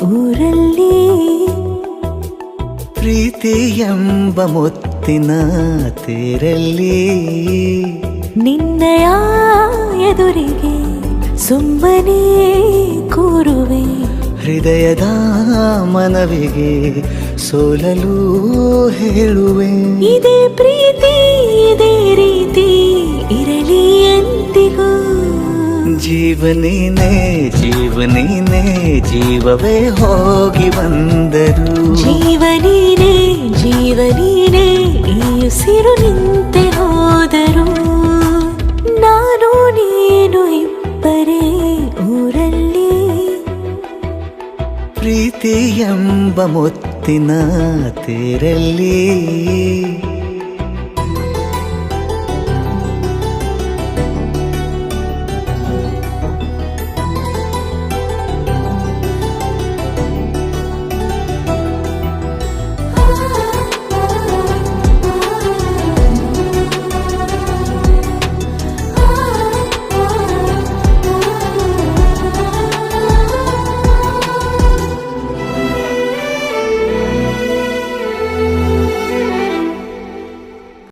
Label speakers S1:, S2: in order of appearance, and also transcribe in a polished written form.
S1: ಊರಲ್ಲಿ
S2: ಪ್ರೀತಿ ಎಂಬ ಮುತ್ತಿನ ತೇರಲ್ಲಿ
S1: ನಿನ್ನಯ ಎದುರಿಗೆ ಸುಮ್ಮನೆ ಕೂರುವೆ
S2: ಹೃದಯದ ಮನವಿಗೆ ಸೋಲಲು ಹೇಳುವೆ
S1: ಇದೇ ಪ್ರೀತಿ ಇದೇ ರೀತಿ ಇರಲಿ ಎಂದಿಗೂ
S2: ಜೀವನೇನೆ ಜೀವನೇನೆ ಜೀವವೇ ಹೋಗಿ ಬಂದರು
S1: ಜೀವನೀನೇ ಜೀವನೀನೇ ಈ ಉಸಿರು ನಿಂತೆ ಹೋದರು ನಾನು ನೀನು ಇಬ್ಬರೇ ಊರಲ್ಲಿ
S2: ಪ್ರೀತಿ ಎಂಬ ಮುತ್ತಿನ ತೇರಲ್ಲಿ